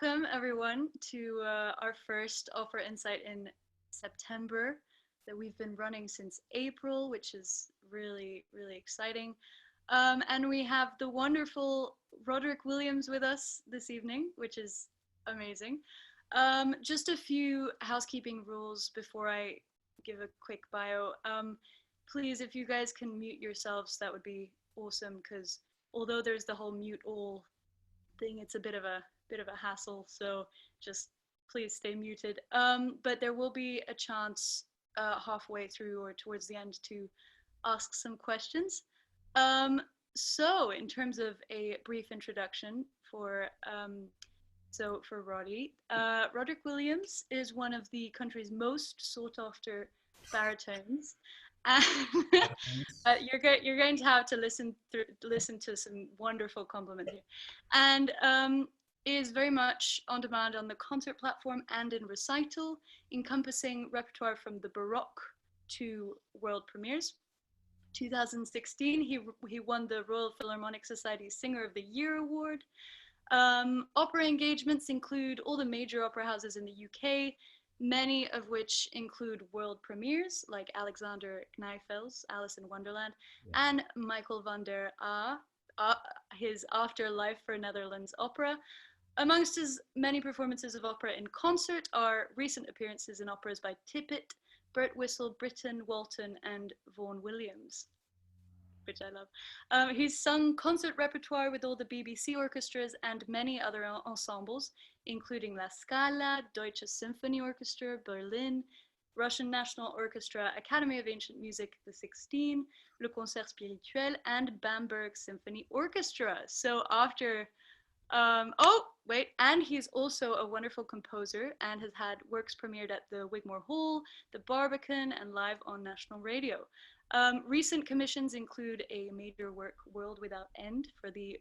Welcome everyone to our first Opera Insight in September that we've been running since April, which is really, really exciting. And we have the wonderful Roderick Williams with us this evening, which is amazing. Just a few housekeeping rules before I give a quick bio. Please, if you guys can mute yourselves, that would be awesome, because although there's the whole mute all thing, it's a bit of a hassle, so just please stay muted. But there will be a chance halfway through or towards the end to ask some questions. So in terms of a brief introduction for Roddy, Roderick Williams is one of the country's most sought after baritones. And you're going to have to listen to some wonderful compliments here, and is very much on demand on the concert platform and in recital, encompassing repertoire from the Baroque to world premieres. 2016, he won the Royal Philharmonic Society's Singer of the Year award. Opera engagements include all the major opera houses in the UK, many of which include world premieres like Alexander Kneifels' Alice in Wonderland, and Michael van der his Afterlife for Netherlands opera. Amongst his many performances of opera in concert are recent appearances in operas by Tippett, Birtwistle, Britten, Walton, and Vaughan Williams, which I love. He's sung concert repertoire with all the BBC orchestras and many other ensembles, including La Scala, Deutsche Symphony Orchestra, Berlin, Russian National Orchestra, Academy of Ancient Music, the 16, Le Concert Spirituel, and Bamberg Symphony Orchestra. So after and he's also a wonderful composer and has had works premiered at the Wigmore Hall, the Barbican, and live on national radio. Recent commissions include a major work, World Without End, for the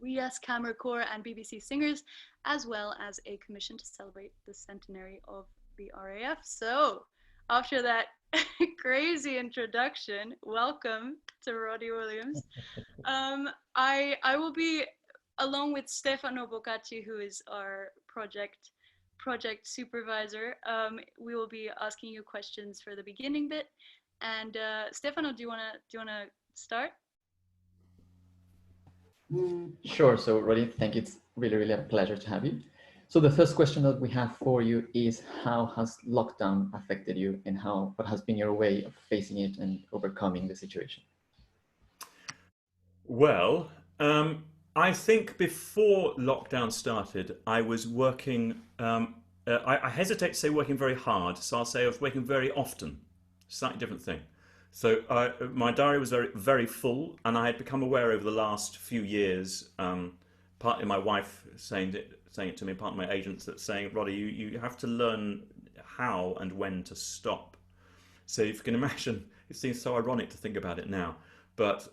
Rias Camera Corps and BBC Singers, as well as a commission to celebrate the centenary of the RAF. So, after that crazy introduction, welcome to Roddy Williams. I will be, along with Stefano Boccacci, who is our project supervisor, we will be asking you questions for the beginning bit. And Stefano, do you wanna start? Sure. So, Roddy, thank you. It's really, really a pleasure to have you. So the first question that we have for you is, how has lockdown affected you, and what has been your way of facing it and overcoming the situation? Well, I think before lockdown started, I was working, I hesitate to say working very hard, so I'll say I was working very often, slightly different thing. So my diary was very, very full, and I had become aware over the last few years, partly my wife saying it to me, partly my agents, that saying, Roddy, you have to learn how and when to stop. So if you can imagine, it seems so ironic to think about it now, but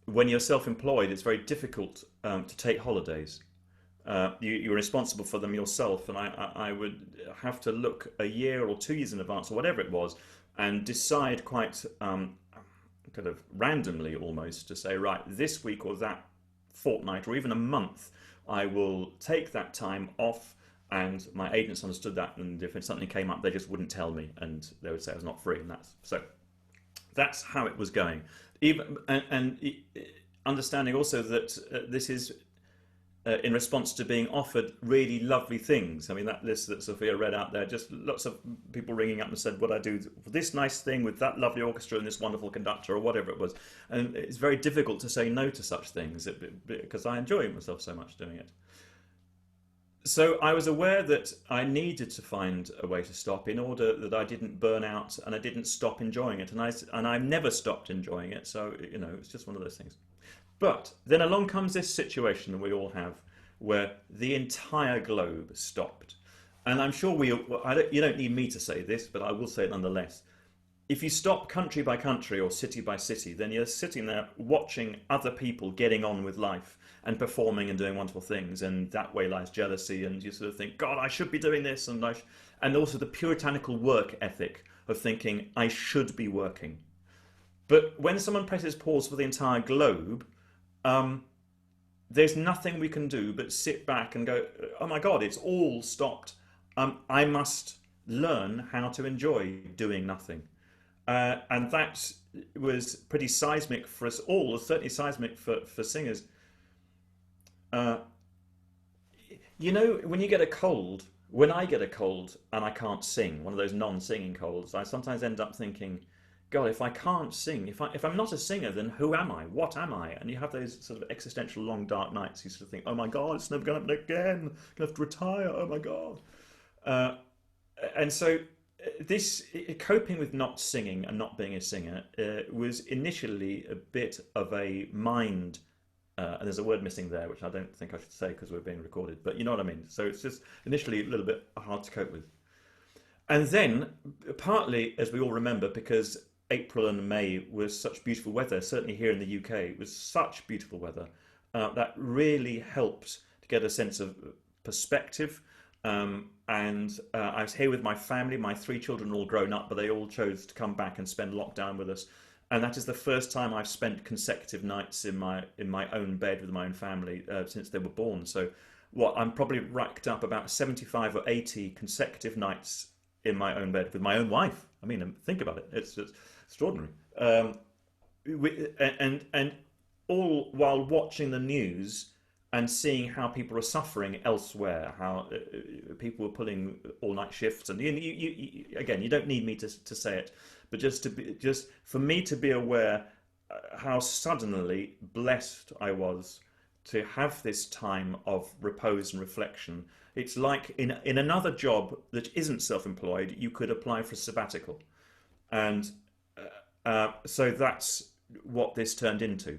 when you're self-employed, it's very difficult to take holidays. You're responsible for them yourself, and I would have to look a year or 2 years in advance, or whatever it was, and decide quite kind of randomly almost to say, right, this week or that fortnight or even a month, I will take that time off. And my agents understood that, and if something came up, they just wouldn't tell me, and they would say I was not free, and that's how it was going. Even and understanding also that this is in response to being offered really lovely things. I mean, that list that Sophia read out there, just lots of people ringing up and said, what I do for this nice thing with that lovely orchestra and this wonderful conductor, or whatever it was. And it's very difficult to say no to such things because I enjoy myself so much doing it. So I was aware that I needed to find a way to stop in order that I didn't burn out and I didn't stop enjoying it. And I never stopped enjoying it. So, it's just one of those things. But then along comes this situation that we all have where the entire globe stopped. And I'm sure you don't need me to say this, but I will say it nonetheless. If you stop country by country or city by city, then you're sitting there watching other people getting on with life and performing and doing wonderful things, and that way lies jealousy, and you sort of think, God, I should be doing this, and also the puritanical work ethic of thinking I should be working. But when someone presses pause for the entire globe, there's nothing we can do but sit back and go, oh my God, it's all stopped. I must learn how to enjoy doing nothing. And that was pretty seismic for us all, certainly seismic for singers. You know, when you get a cold, when I get a cold and I can't sing, one of those non-singing colds, I sometimes end up thinking, God, if I can't sing, if I'm not a singer, then who am I? What am I? And you have those sort of existential long dark nights. You sort of think, oh my God, it's never going to happen again. I'm going to have to retire. Oh my God. And so this coping with not singing and not being a singer was initially a bit of a mind. And there's a word missing there, which I don't think I should say because we're being recorded, but you know what I mean. So it's just initially a little bit hard to cope with. And then, partly, as we all remember, because April and May was such beautiful weather, certainly here in the UK, it was such beautiful weather, that really helped to get a sense of perspective. And I was here with my family. My 3 children are all grown up, but they all chose to come back and spend lockdown with us. And that is the first time I've spent consecutive nights in my own bed with my own family since they were born. So I'm probably racked up about 75 or 80 consecutive nights in my own bed with my own wife. I mean, think about it. It's just extraordinary. And all while watching the news and seeing how people are suffering elsewhere, how people were pulling all-night shifts. And again, you don't need me to say it, but just for me to be aware how suddenly blessed I was to have this time of repose and reflection. It's like in another job that isn't self-employed, you could apply for a sabbatical. And so that's what this turned into.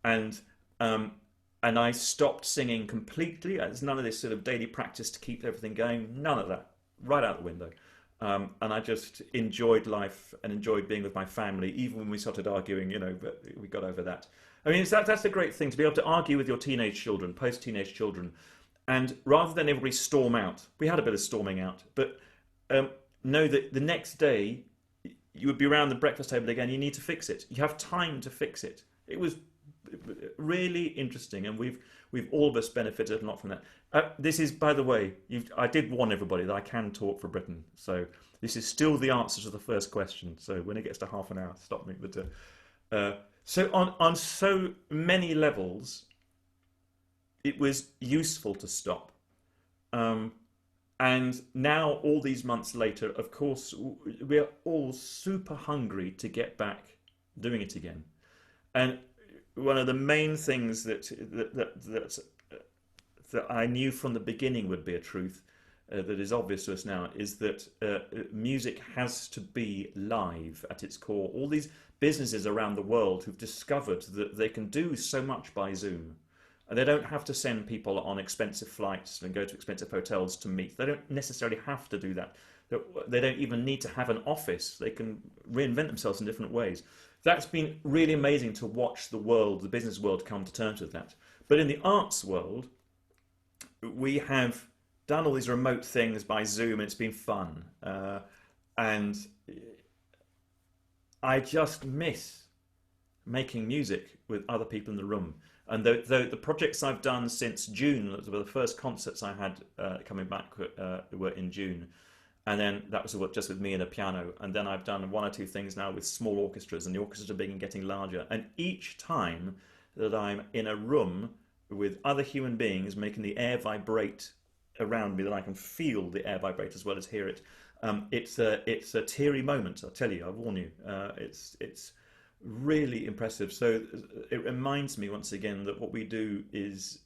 And I stopped singing completely. There's none of this sort of daily practice to keep everything going. None of that. Right out the window. And I just enjoyed life and enjoyed being with my family, even when we started arguing, but we got over that. I mean, that's the great thing, to be able to argue with your teenage children, post-teenage children, and rather than everybody storm out, we had a bit of storming out, but know that the next day you would be around the breakfast table again, you need to fix it. You have time to fix it. It was really interesting, and we've all of us benefited a lot from that. This is, by the way, I did warn everybody that I can talk for Britain, so this is still the answer to the first question. So when it gets to half an hour, stop me. But so on so many levels, it was useful to stop. And now, all these months later, of course, we are all super hungry to get back doing it again. And one of the main things that I knew from the beginning would be a truth that is obvious to us now is that music has to be live at its core. All these businesses around the world who've discovered that they can do so much by Zoom, and they don't have to send people on expensive flights and go to expensive hotels to meet. They don't necessarily have to do that. They don't even need to have an office. They can reinvent themselves in different ways. That's been really amazing to watch the world, the business world, come to terms with that. But in the arts world, we have done all these remote things by Zoom, and it's been fun. And I just miss making music with other people in the room. And the projects I've done since June, the first concerts I had coming back were in June. And then that was just with me and a piano. And then I've done 1 or 2 things now with small orchestras, and the orchestras are big and getting larger. And each time that I'm in a room with other human beings making the air vibrate around me, that I can feel the air vibrate as well as hear it, it's a teary moment, I tell you, I warn you. It's really impressive. So it reminds me once again that what we do is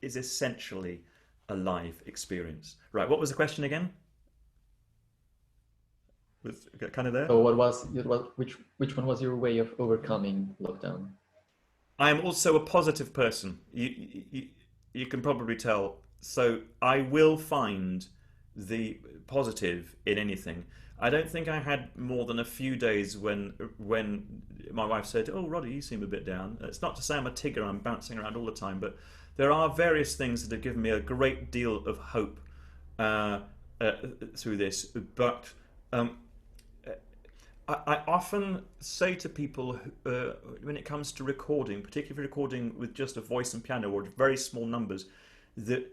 essentially a live experience. Right, what was the question again? Was kind of there? So which one was your way of overcoming lockdown? I am also a positive person. You can probably tell. So I will find the positive in anything. I don't think I had more than a few days when my wife said, "Oh, Roddy, you seem a bit down." It's not to say I'm a Tigger, I'm bouncing around all the time, but there are various things that have given me a great deal of hope through this. But I often say to people, when it comes to recording, particularly recording with just a voice and piano or very small numbers, that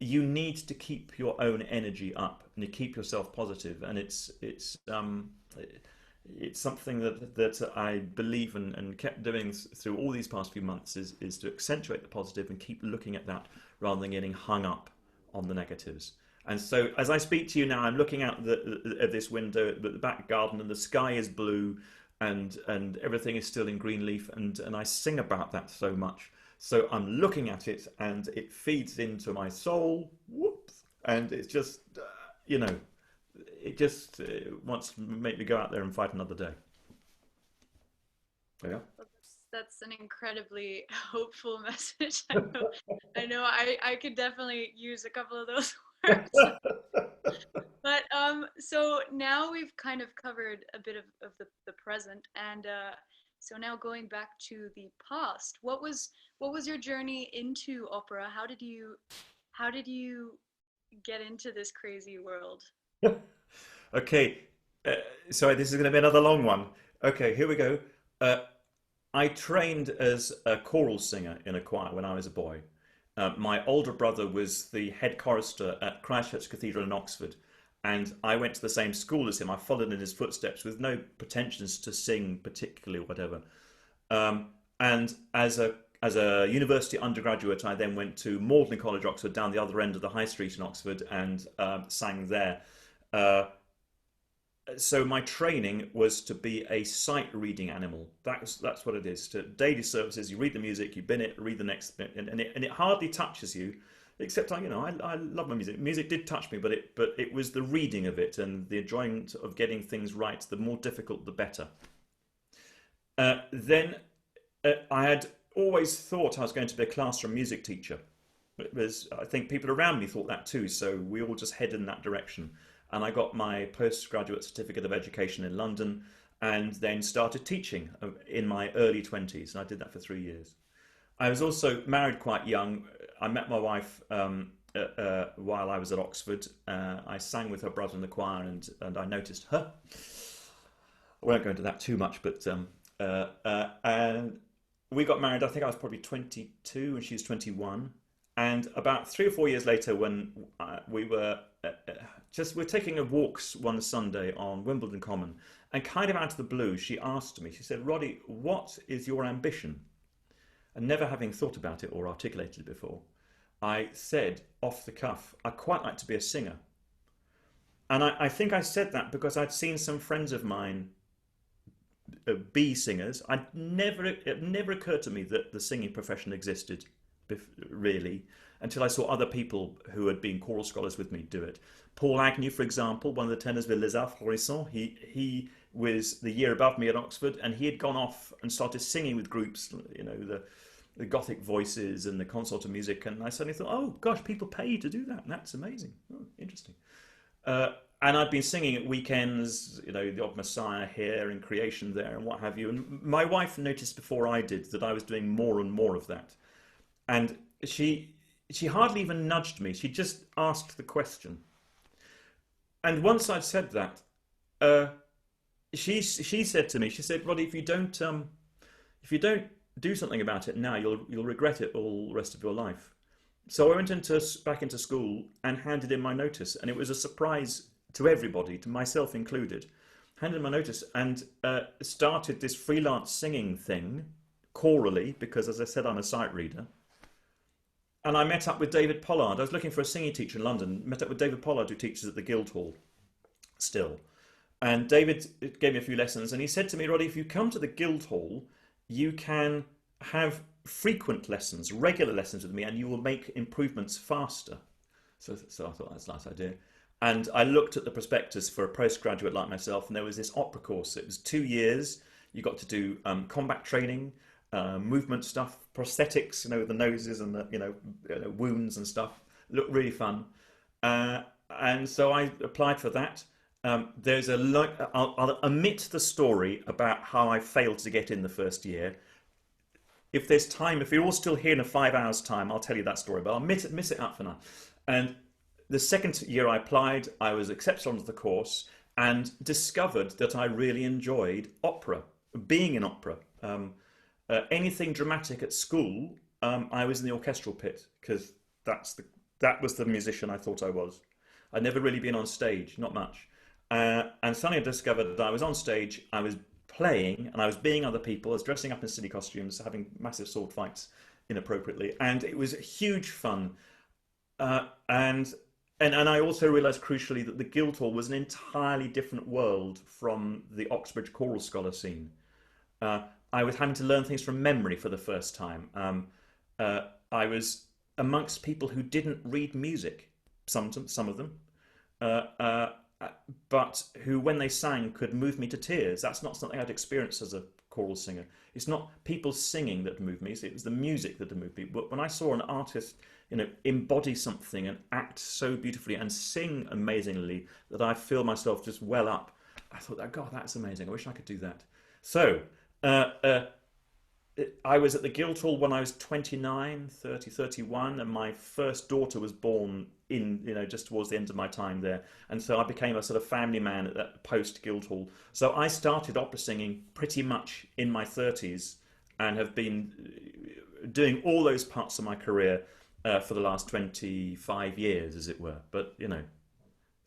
you need to keep your own energy up and you keep yourself positive, and it's something that I believe and kept doing through all these past few months is to accentuate the positive and keep looking at that rather than getting hung up on the negatives. And so as I speak to you now, I'm looking out of this window at the back garden, and the sky is blue and everything is still in green leaf, and I sing about that so much. So I'm looking at it and it feeds into my soul. Whoops. And it's just, you know, it just wants to make me go out there and fight another day. Yeah. That's an incredibly hopeful message. I know I could definitely use a couple of those words. But so now we've kind of covered a bit of the present, and so now going back to the past, what was your journey into opera? How did you get into this crazy world? Okay, sorry, this is going to be another long one. Okay, here we go. I trained as a choral singer in a choir when I was a boy. My older brother was the head chorister at Christchurch Cathedral in Oxford, and I went to the same school as him. I followed in his footsteps with no pretensions to sing particularly or whatever. And as a university undergraduate, I then went to Magdalen College, Oxford, down the other end of the High Street in Oxford, and sang there. So my training was to be a sight reading animal. That's what it is. To daily services, you read the music, you bin it, read the next bit, and it hardly touches you, except I love my music. Music did touch me, but it was the reading of it and the enjoyment of getting things right. The more difficult, the better. Then I had always thought I was going to be a classroom music teacher. I think people around me thought that too, so we all just headed in that direction. And I got my postgraduate certificate of education in London, and then started teaching in my early 20s, and I did that for 3 years. I was also married quite young. I met my wife while I was at Oxford. I sang with her brother in the choir, and I noticed her. I won't go into that too much, but and we got married. I think I was probably 22 and she was 21. And about 3 or 4 years later, when we were we're taking a walks one Sunday on Wimbledon Common, and kind of out of the blue, she asked me, she said, "Roddy, what is your ambition?" And never having thought about it or articulated it before, I said off the cuff, "I'd quite like to be a singer." And I think I said that because I'd seen some friends of mine be singers. It never occurred to me that the singing profession existed, really, until I saw other people who had been choral scholars with me do it. Paul Agnew, for example, one of the tenors with Les Arts Florissants, he was the year above me at Oxford, and he had gone off and started singing with groups, you know, the Gothic Voices and the Consort of Music, and I suddenly thought, oh gosh, people pay to do that, and that's amazing. Oh, interesting. And I'd been singing at weekends, you know, the Odd Messiah here and Creation there and what have you, and my wife noticed before I did that I was doing more and more of that. And she hardly even nudged me. She just asked the question. And once I'd said that, she said to me, she said, "Roddy, if you don't do something about it now, you'll regret it all the rest of your life." So I went back into school and handed in my notice, and it was a surprise to everybody, to myself included. Handed in my notice and started this freelance singing thing, chorally, because as I said, I'm a sight reader. And I met up with David Pollard. I was looking for a singing teacher in London. Met up with David Pollard, who teaches at the Guildhall still. And David gave me a few lessons. And he said to me, "Roddy, if you come to the Guildhall, you can have frequent lessons, regular lessons with me, and you will make improvements faster." So I thought, that's a nice idea. And I looked at the prospectus for a postgraduate like myself, and there was this opera course. It was 2 years. You got to do combat training, movement stuff, prosthetics, you know, the noses and the, you know, wounds and stuff. Looked really fun. And so I applied for that. There's I'll omit the story about how I failed to get in the first year. If there's time, if you're all still here in a 5 hours time, I'll tell you that story, but I'll miss it out for now. And the second year I applied, I was accepted onto the course and discovered that I really enjoyed opera, being in opera. Anything dramatic at school, I was in the orchestral pit, because that's That was the musician I thought I was. I'd never really been on stage, not much. And suddenly I discovered that I was on stage, I was playing, and I was being other people. I was dressing up in silly costumes, having massive sword fights inappropriately, and it was huge fun. And I also realised crucially that the Guildhall was an entirely different world from the Oxbridge choral scholar scene. I was having to learn things from memory for the first time. I was amongst people who didn't read music, some of them, but who, when they sang, could move me to tears. That's not something I'd experienced as a choral singer. It's not people singing that moved me, it was the music that moved me. But when I saw an artist, embody something and act so beautifully and sing amazingly that I feel myself just well up, I thought, God, that's amazing. I wish I could do that. So I was at the Guildhall when I was 29, 30, 31, and my first daughter was born in, just towards the end of my time there. And so I became a sort of family man at that post Guildhall. So I started opera singing pretty much in my 30s and have been doing all those parts of my career for the last 25 years, as it were. But,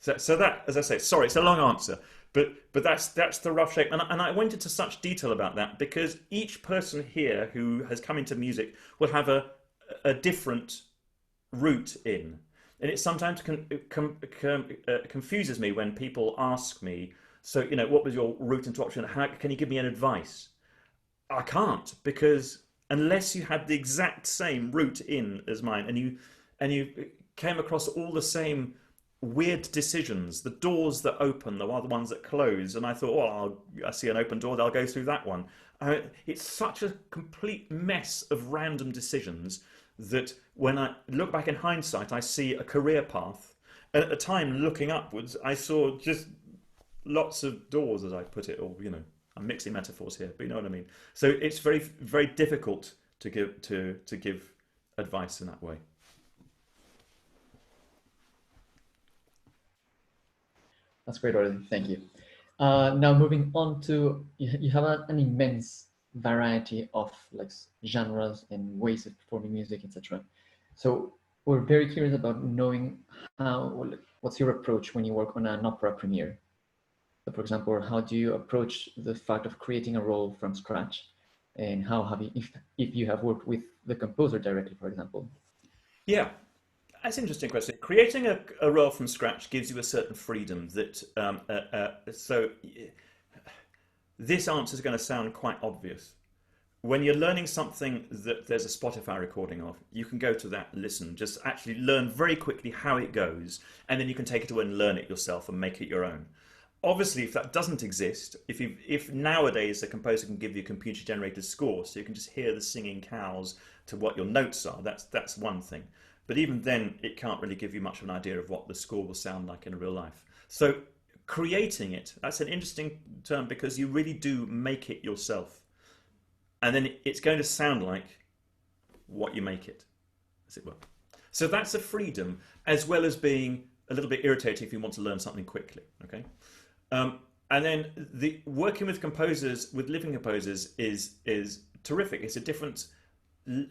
so that, as I say, sorry, it's a long answer. But that's the rough shape. And I went into such detail about that because each person here who has come into music will have a different route in. And it sometimes confuses me when people ask me, so, what was your route into opera? How can you give me an advice? I can't, because unless you had the exact same route in as mine and you came across all the same weird decisions, the doors that open, the ones that close, and I thought, well, I see an open door, I'll go through that one. It's such a complete mess of random decisions that when I look back in hindsight, I see a career path. And at the time, looking upwards, I saw just lots of doors, as I put it, or, I'm mixing metaphors here, but you know what I mean. So it's very, very difficult to give advice in that way. That's great, Roderick. Thank you. Now moving on to, you have an immense variety of genres and ways of performing music, etc. So we're very curious about knowing what's your approach when you work on an opera premiere. So for example, how do you approach the fact of creating a role from scratch, and how have you, if you have worked with the composer directly, for example? Yeah. That's an interesting question. Creating a role from scratch gives you a certain freedom that, so this answer is going to sound quite obvious. When you're learning something that there's a Spotify recording of, you can go to that, listen, just actually learn very quickly how it goes, and then you can take it away and learn it yourself and make it your own. Obviously, if that doesn't exist, if nowadays a composer can give you a computer-generated score, so you can just hear the singing cows to what your notes are, that's one thing. But even then, it can't really give you much of an idea of what the score will sound like in real life. So creating it, that's an interesting term because you really do make it yourself. And then it's going to sound like what you make it, as it were. So that's a freedom, as well as being a little bit irritating if you want to learn something quickly, okay? And then working with composers, with living composers, is terrific. It's a different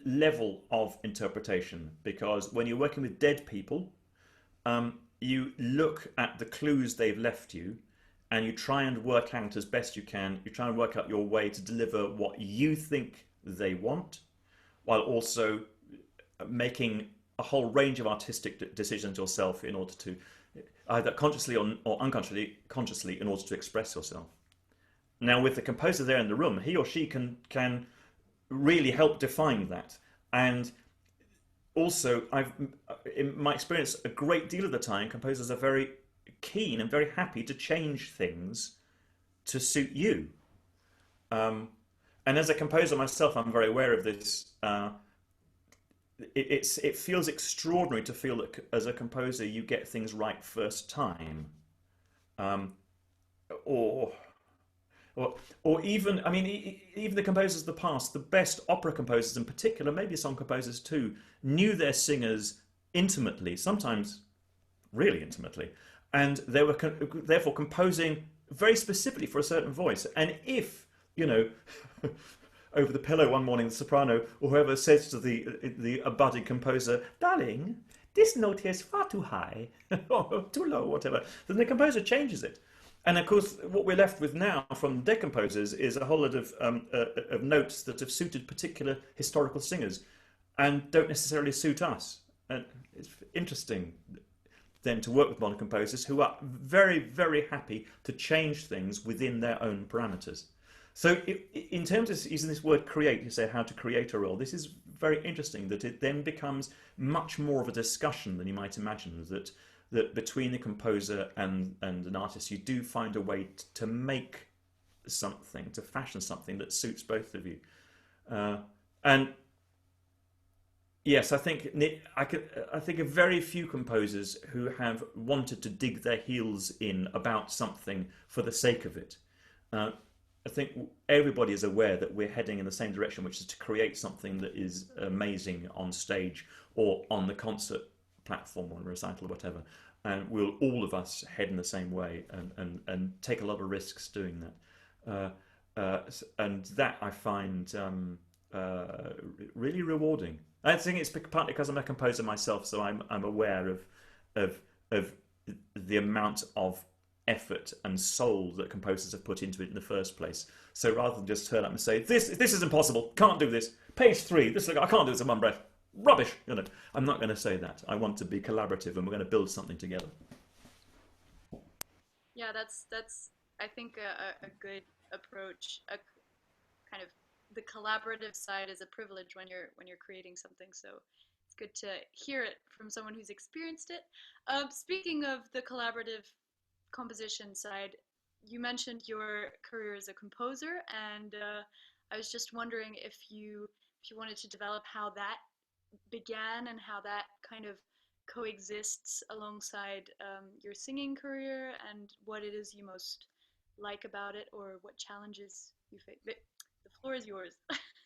level of interpretation, because when you're working with dead people, you look at the clues they've left you and you try and work out as best you can, you try and work out your way to deliver what you think they want, while also making a whole range of artistic decisions yourself in order to, either consciously or unconsciously, in order to express yourself. Now with the composer there in the room, he or she can really help define that. And also, in my experience, a great deal of the time, composers are very keen and very happy to change things to suit you. And as a composer myself, I'm very aware of this. It feels extraordinary to feel that as a composer you get things right first time, or even, I mean, even the composers of the past, the best opera composers in particular, maybe song composers too, knew their singers intimately, sometimes really intimately, and they were therefore composing very specifically for a certain voice. And if, over the pillow one morning, the soprano or whoever says to the budding composer, "Darling, this note here is far too high or too low, whatever. Then the composer changes it. And of course, what we're left with now from decomposers is a whole lot of notes that have suited particular historical singers and don't necessarily suit us. And it's interesting then to work with modern composers who are very, very happy to change things within their own parameters. So in terms of using this word create, you say how to create a role, this is very interesting that it then becomes much more of a discussion than you might imagine, that between the composer and an artist, you do find a way to make something, to fashion something that suits both of you. And yes, I think of very few composers who have wanted to dig their heels in about something for the sake of it. I think everybody is aware that we're heading in the same direction, which is to create something that is amazing on stage or on the concert platform or recital or whatever. And we'll all of us head in the same way and take a lot of risks doing that. And that I find really rewarding. I think it's partly because I'm a composer myself, so I'm aware of the amount of effort and soul that composers have put into it in the first place. So rather than just turn up and say, this is impossible, can't do this, page 3, this I can't do this in one breath, rubbish, I'm not going to say that. I want to be collaborative and we're going to build something together. Yeah, that's I think a good approach. A kind of the collaborative side is a privilege when you're creating something, so it's good to hear it from someone who's experienced it. Speaking of the collaborative composition side, you mentioned your career as a composer, and I was just wondering if you wanted to develop how that began and how that kind of coexists alongside your singing career, and what it is you most like about it, or what challenges you face. The floor is yours.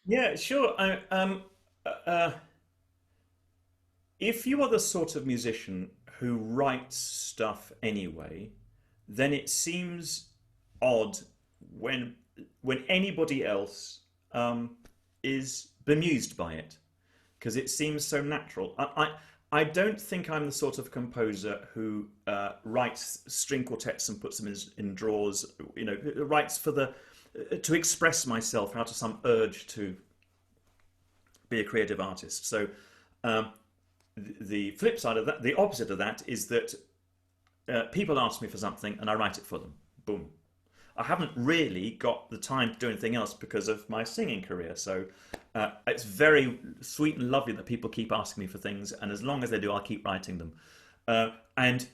Yeah, sure. If you are the sort of musician who writes stuff anyway, then it seems odd when anybody else is bemused by it, because it seems so natural. I don't think I'm the sort of composer who writes string quartets and puts them in drawers, writes to express myself out of some urge to be a creative artist. So the flip side of that, the opposite of that, is that people ask me for something and I write it for them. Boom. I haven't really got the time to do anything else because of my singing career. So it's very sweet and lovely that people keep asking me for things, and as long as they do, I'll keep writing them. And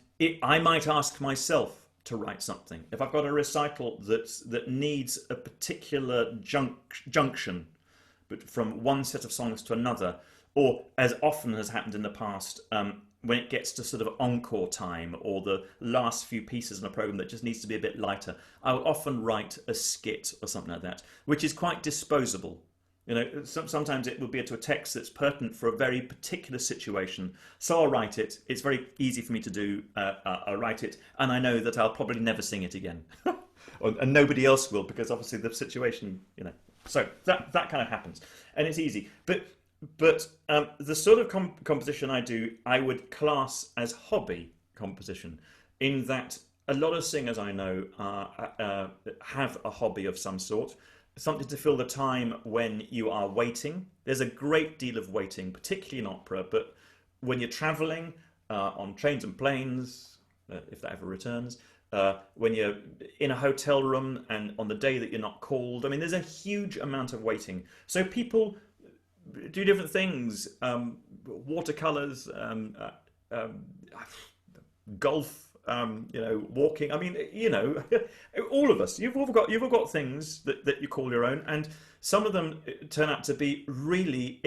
I might ask myself to write something. If I've got a recital that needs a particular junction, but from one set of songs to another, or as often has happened in the past, when it gets to sort of encore time or the last few pieces in a program that just needs to be a bit lighter, I will often write a skit or something like that, which is quite disposable. Sometimes it will be to a text that's pertinent for a very particular situation. So I'll write it. It's very easy for me to do. I'll write it, and I know that I'll probably never sing it again, and nobody else will, because obviously the situation, So that kind of happens, and it's easy. But the sort of composition I do, I would class as hobby composition, in that a lot of singers I know have a hobby of some sort, something to fill the time when you are waiting. There's a great deal of waiting, particularly in opera, but when you're traveling on trains and planes, if that ever returns, when you're in a hotel room and on the day that you're not called, I mean, there's a huge amount of waiting. So people do different things, watercolors, golf, walking. I mean, all of us, you've all got things that you call your own, and some of them turn out to be really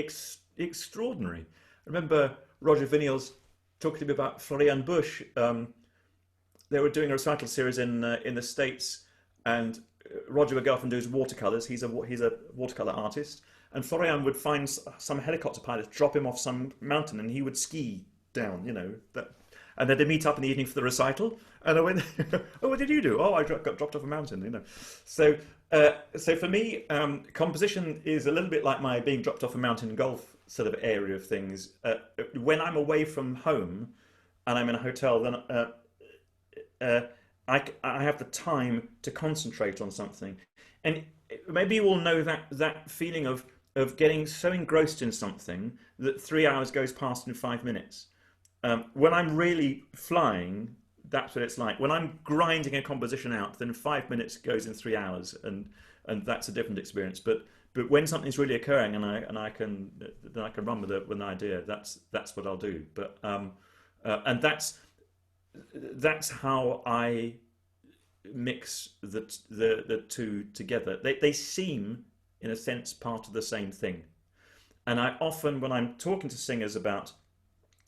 extraordinary. I remember Roderick Williams talking to me about Florian Busch. They were doing a recital series in the States, and Roger would go off and do his watercolors. He's a watercolor artist. And Florian would find some helicopter pilot, drop him off some mountain, and he would ski down, and then they meet up in the evening for the recital. And I went, "Oh, what did you do?" "Oh, I got dropped off a mountain," So for me, composition is a little bit like my being dropped off a mountain in golf sort of area of things. When I'm away from home and I'm in a hotel, then I have the time to concentrate on something. And maybe you all know that feeling of getting so engrossed in something that 3 hours goes past in 5 minutes. When I'm really flying, that's what it's like. When I'm grinding a composition out, then 5 minutes goes in 3 hours, and that's a different experience. But when something's really occurring and I can run with an idea, that's what I'll do. But and that's how I mix the two together. They seem, in a sense, part of the same thing. And I often, when I'm talking to singers about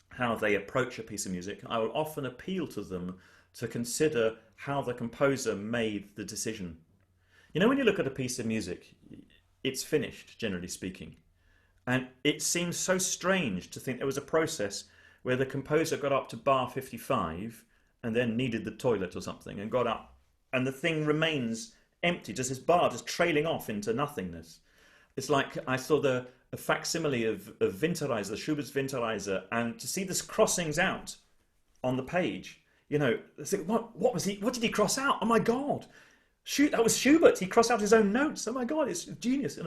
how they approach a piece of music, I will often appeal to them to consider how the composer made the decision. You know, when you look at a piece of music, it's finished, generally speaking. And it seems so strange to think there was a process where the composer got up to bar 55 and then needed the toilet or something and got up, and the thing remains empty, just this bar just trailing off into nothingness. It's like I saw a facsimile of Winterreise, Schubert's Winterreise, and to see this crossings out on the page, you know, think, what did he cross out? Oh my God, shoot, that was Schubert. He crossed out his own notes. Oh my God, it's genius.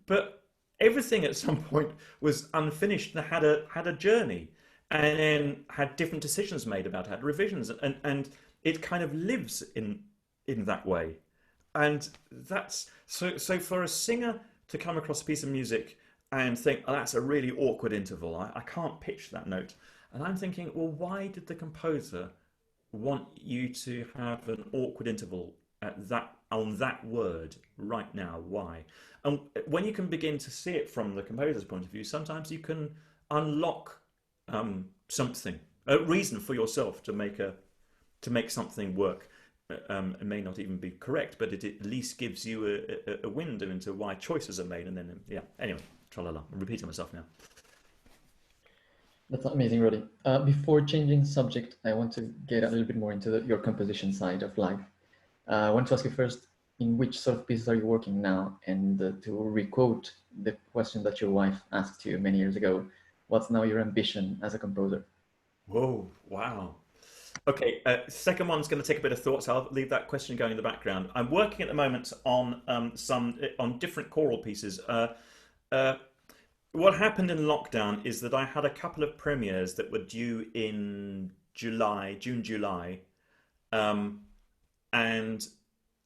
But everything at some point was unfinished and had a journey, and then had different decisions made about it, had revisions, and it kind of lives in that way. And that's so for a singer to come across a piece of music and think, oh, that's a really awkward interval, I can't pitch that note. And I'm thinking, well, why did the composer want you to have an awkward interval on that word right now? Why? And when you can begin to see it from the composer's point of view, sometimes you can unlock something, a reason for yourself to make something work. It may not even be correct, but it at least gives you a window into why choices are made. And then, yeah, anyway, tra-la-la. I'm repeating myself now. That's amazing, Roddy. Before changing subject, I want to get a little bit more into your composition side of life. I want to ask you first, in which sort of pieces are you working now? And to requote the question that your wife asked you many years ago, what's now your ambition as a composer? Whoa, wow. Okay, second one's going to take a bit of thought, so I'll leave that question going in the background. I'm working at the moment on on different choral pieces. What happened in lockdown is that I had a couple of premieres that were due in June, July, and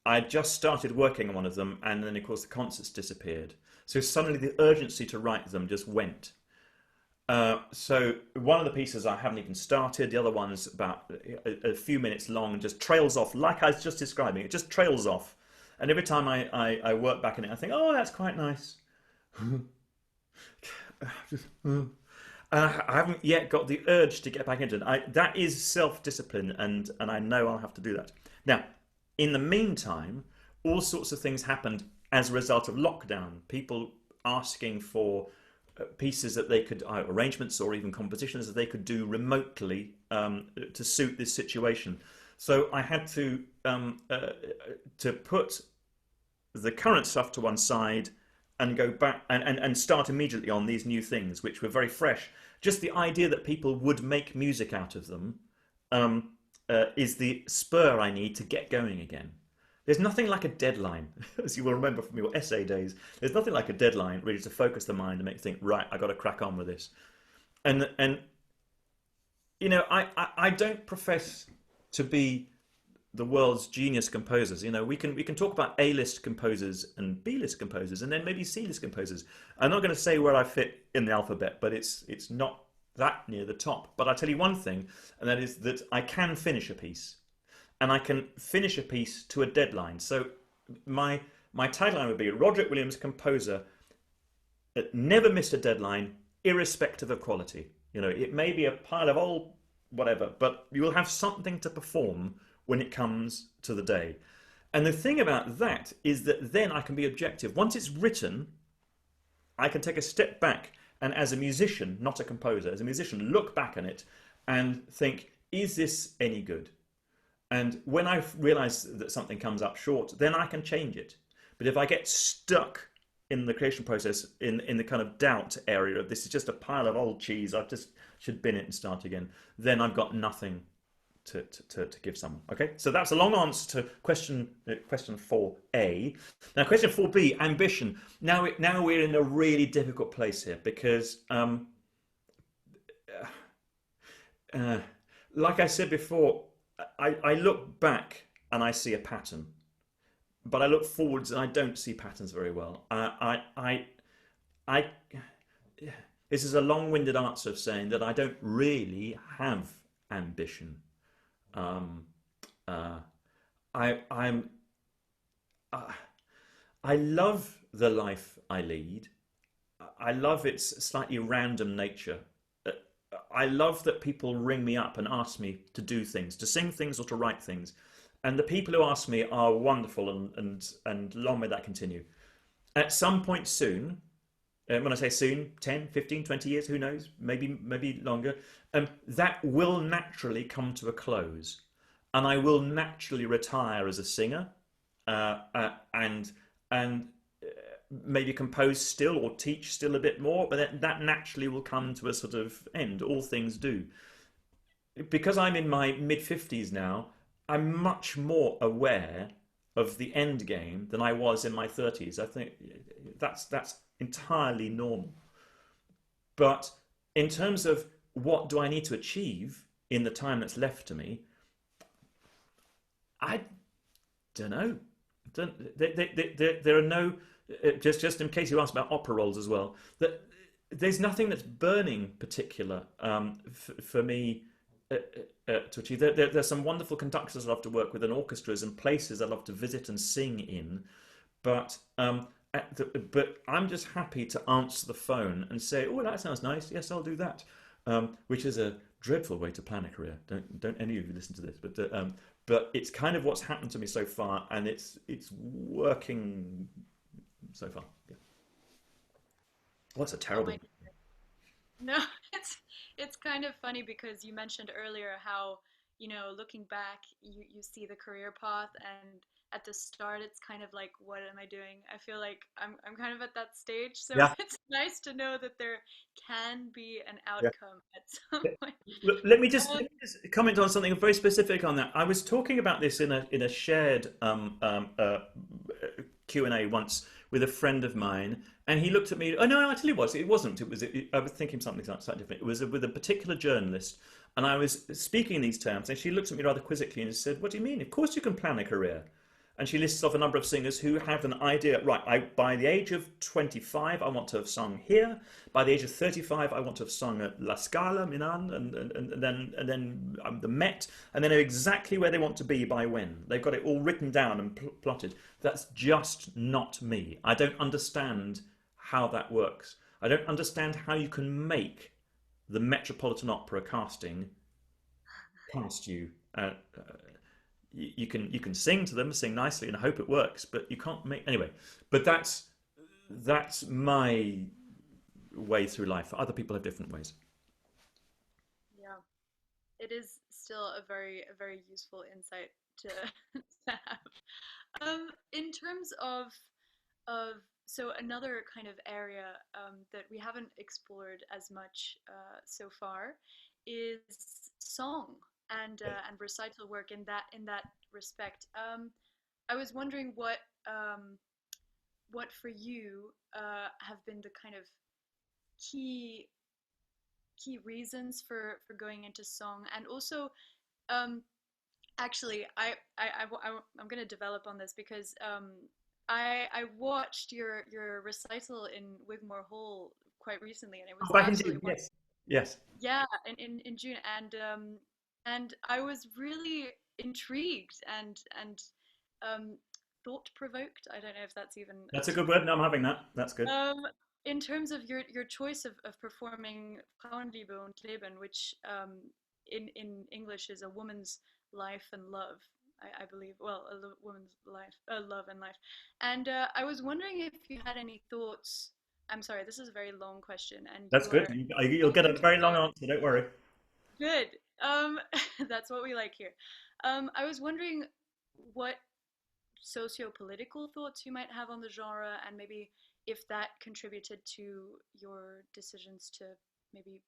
I just started working on one of them, and then of course the concerts disappeared. So suddenly the urgency to write them just went. So one of the pieces I haven't even started, the other one's about a few minutes long and just trails off, like I was just describing. It just trails off. And every time I work back in it, I think, oh, that's quite nice. I haven't yet got the urge to get back into it. That is self-discipline, and I know I'll have to do that. Now, in the meantime, all sorts of things happened as a result of lockdown. People asking for pieces that they could, arrangements or even compositions that they could do remotely to suit this situation. So I had to put the current stuff to one side and go back and start immediately on these new things, which were very fresh. Just the idea that people would make music out of them is the spur I need to get going again. There's nothing like a deadline, as you will remember from your essay days. There's nothing like a deadline really to focus the mind and make you think, right, I've got to crack on with this. And you know, I don't profess to be the world's genius composers. You know, we can talk about A-list composers and B-list composers and then maybe C-list composers. I'm not going to say where I fit in the alphabet, but it's not that near the top. But I'll tell you one thing, and that is that I can finish a piece. And I can finish a piece to a deadline. So my tagline would be Roderick Williams, composer, never missed a deadline, irrespective of quality. You know, it may be a pile of old whatever, but you will have something to perform when it comes to the day. And the thing about that is that then I can be objective. Once it's written, I can take a step back and, as a musician, not a composer, as a musician, look back on it and think, is this any good? And when I realise that something comes up short, then I can change it. But if I get stuck in the creation process, in the kind of doubt area of this is just a pile of old cheese, I just should bin it and start again, then I've got nothing to give someone. Okay, so that's a long answer to question 4A. Now question 4B, ambition. Now we're in a really difficult place here because like I said before, I look back and I see a pattern, but I look forwards and I don't see patterns very well. I this is a long-winded answer of saying that I don't really have ambition. Um, uh, I'm I love the life I lead. I love its slightly random nature. Uh, I love that people ring me up and ask me to do things, to sing things or to write things. And the people who ask me are wonderful, and long may that continue. At some point soon, when I say soon, 10, 15, 20 years, who knows, maybe longer, that will naturally come to a close. And I will naturally retire as a singer, and maybe compose still or teach still a bit more, but that naturally will come to a sort of end. All things do. Because I'm in my mid-50s now, I'm much more aware of the end game than I was in my 30s. I think that's entirely normal. But in terms of what do I need to achieve in the time that's left to me, I don't know. There are no, just in case you asked about opera rolls as well, that there's nothing that's burning particular for me to achieve. There's some wonderful conductors I love to work with, and orchestras and places I love to visit and sing in, but but I'm just happy to answer the phone and say, "Oh, that sounds nice. Yes, I'll do that," which is a dreadful way to plan a career. Don't any of you listen to this, but it's kind of what's happened to me so far, and it's working so far. Yeah. Well, that's a Oh terrible. my, no, it's kind of funny because you mentioned earlier how, looking back, you see the career path, and at the start it's kind of like, what am I doing? I feel like I'm kind of at that stage, so Yeah. it's nice to know that there can be an Yeah. outcome at some point. Let me just comment on something very specific on that. I was talking about this in a shared Q&A once with a friend of mine, and he looked at me. Oh no, actually, it wasn't. I was thinking something slightly different. It was with a particular journalist, and I was speaking in these terms, and she looked at me rather quizzically and said, "What do you mean? Of course you can plan a career." And she lists off a number of singers who have an idea. Right, by the age of 25, I want to have sung here. By the age of 35, I want to have sung at La Scala, Milan, and then the Met, and they know exactly where they want to be by when. They've got it all written down and plotted. That's just not me. I don't understand how that works. I don't understand how you can make the Metropolitan Opera casting cast you. You can sing to them, sing nicely, and hope it works, but you can't make anyway. But that's my way through life. Other people have different ways. Yeah, it is still a very useful insight to, to have. In terms of so another kind of area that we haven't explored as much so far is song and recital work in that respect. I was wondering what for you have been the kind of key key reasons for going into song, and also um, actually I'm gonna develop on this because I watched your recital in Wigmore Hall quite recently, and it was Oh, back in absolutely June, yes, yes. yeah, in June, and I was really intrigued and um, thought provoked. I don't know if that's even a That's a good term. word. No, I'm having that. That's good. In terms of your choice of performing Frauenliebe und Leben, which in English is a woman's life and love, I believe. Well, woman's life, love and life. And I was wondering if you had any thoughts. I'm sorry, this is a very long question, and That's you good. are You'll get a welcome to very long talk. answer. Don't worry. Good. That's what we like here. I was wondering what socio-political thoughts you might have on the genre, and maybe if that contributed to your decisions to maybe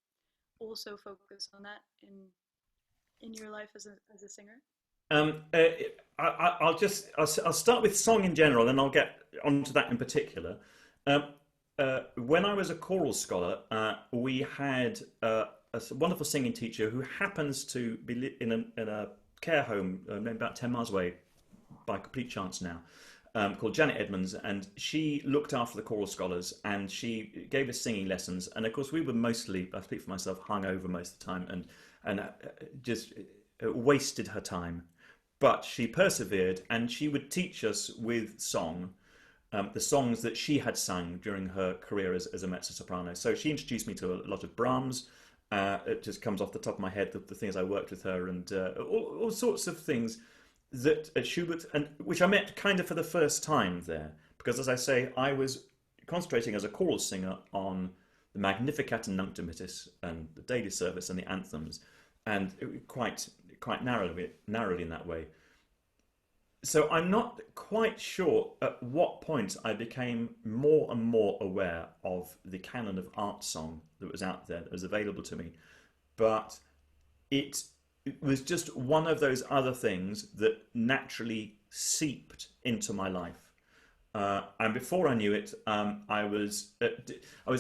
also focus on that in your life as a singer. I'll start with song in general, and I'll get onto that in particular. When I was a choral scholar, we had a wonderful singing teacher who happens to be in a care home about 10 miles away by complete chance now, called Janet Edmonds, and she looked after the choral scholars, and she gave us singing lessons. And of course, we were mostly, I speak for myself, hungover most of the time, and just wasted her time. But she persevered, and she would teach us with song, the songs that she had sung during her career as a mezzo-soprano. So she introduced me to a lot of Brahms. It just comes off the top of my head, the things I worked with her, and all sorts of things that at Schubert, and which I met kind of for the first time there. Because as I say, I was concentrating as a choral singer on the Magnificat and Nunc Dimittis and the daily service and the anthems, and quite narrowly in that way. So I'm not quite sure at what point I became more and more aware of the canon of art song that was out there, that was available to me. But it was just one of those other things that naturally seeped into my life. And before I knew it, I was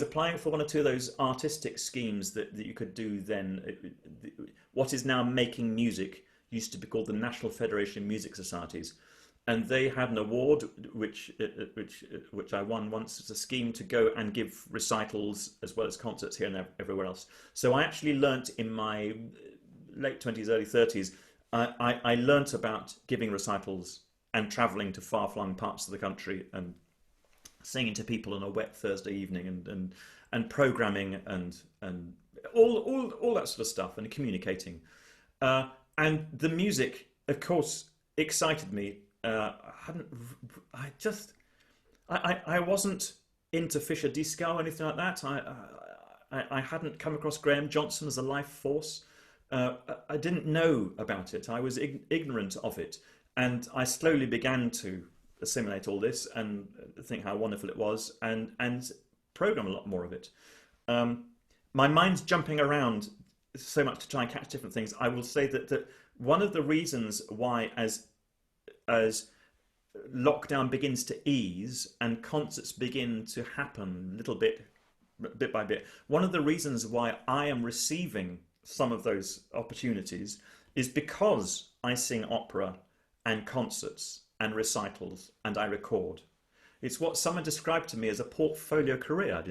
applying for one or two of those artistic schemes that you could do then. What is now Making Music used to be called the National Federation of Music Societies, and they had an award which I won once. It's a scheme to go and give recitals as well as concerts here and everywhere else. So I actually learnt in my late 20s, early 30s. I learnt about giving recitals and travelling to far-flung parts of the country and singing to people on a wet Thursday evening and programming and all that sort of stuff, and communicating. And the music, of course, excited me. I wasn't into Fischer Disco or anything like that. I hadn't come across Graham Johnson as a life force. I didn't know about it. I was ignorant of it. And I slowly began to assimilate all this and think how wonderful it was, and program a lot more of it. My mind's jumping around so much to try and catch different things. I will say that one of the reasons why, as lockdown begins to ease and concerts begin to happen little bit by bit, one of the reasons why I am receiving some of those opportunities is because I sing opera and concerts and recitals and I record. It's what someone described to me as a portfolio career.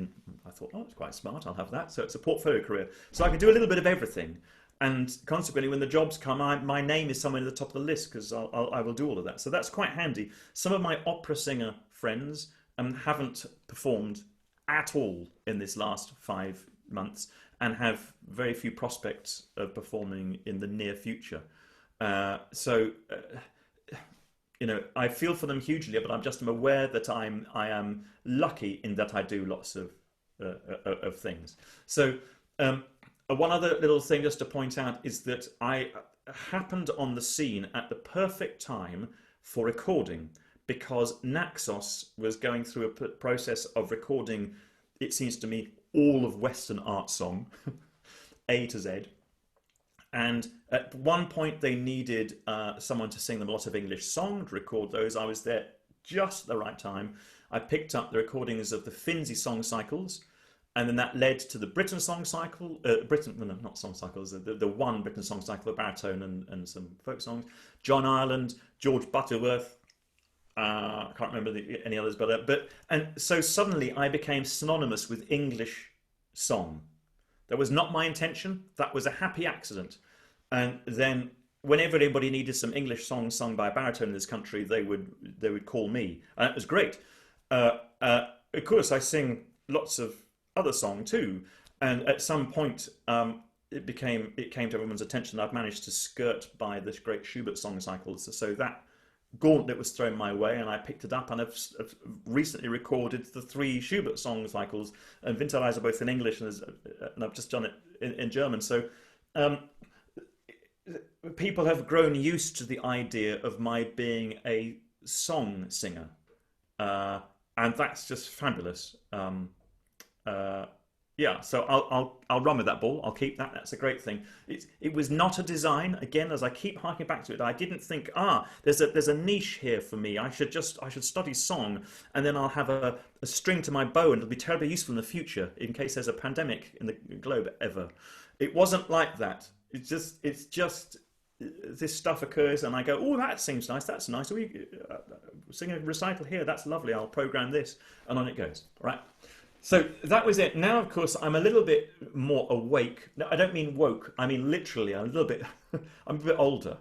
I thought, oh, it's quite smart, I'll have that. So it's a portfolio career. So I can do a little bit of everything. And consequently, when the jobs come, my name is somewhere at the top of the list because I will do all of that. So that's quite handy. Some of my opera singer friends haven't performed at all in this last 5 months and have very few prospects of performing in the near future. You know, I feel for them hugely, but I'm just aware that I am lucky in that I do lots of things. So one other little thing just to point out is that I happened on the scene at the perfect time for recording, because NSOS was going through a process of recording, it seems to me, all of Western art song, A to Z. And at one point they needed someone to sing them a lot of English song, to record those. I was there just at the right time. I picked up the recordings of the Finzi song cycles, and then that led to the Britain song cycle, not song cycles, the one Britain song cycle, the baritone and some folk songs. John Ireland, George Butterworth, I can't remember any others, and so suddenly I became synonymous with English song. That was not my intention. That was a happy accident. And then whenever anybody needed some English songs sung by a baritone in this country, they would call me, and it was great. Of course, I sing lots of other song too, and at some point it came to everyone's attention that I'd managed to skirt by this great Schubert song cycles. So that gauntlet was thrown my way, and I picked it up, and I've recently recorded the 3 Schubert song cycles and Winterreise both in English and I've just done it in German. So people have grown used to the idea of my being a song singer, and that's just fabulous. Yeah, so I'll run with that ball. I'll keep that. That's a great thing. It was not a design. Again, as I keep harking back to it, I didn't think, there's a niche here for me. I should study song, and then I'll have a string to my bow, and it'll be terribly useful in the future in case there's a pandemic in the globe ever. It wasn't like that. It's just this stuff occurs, and I go, oh, that seems nice. That's nice. We sing a recital here. That's lovely. I'll program this, and on it goes. Right. So that was it. Now, of course, I'm a little bit more awake. No, I don't mean woke. I mean literally. I'm a little bit. I'm a bit older,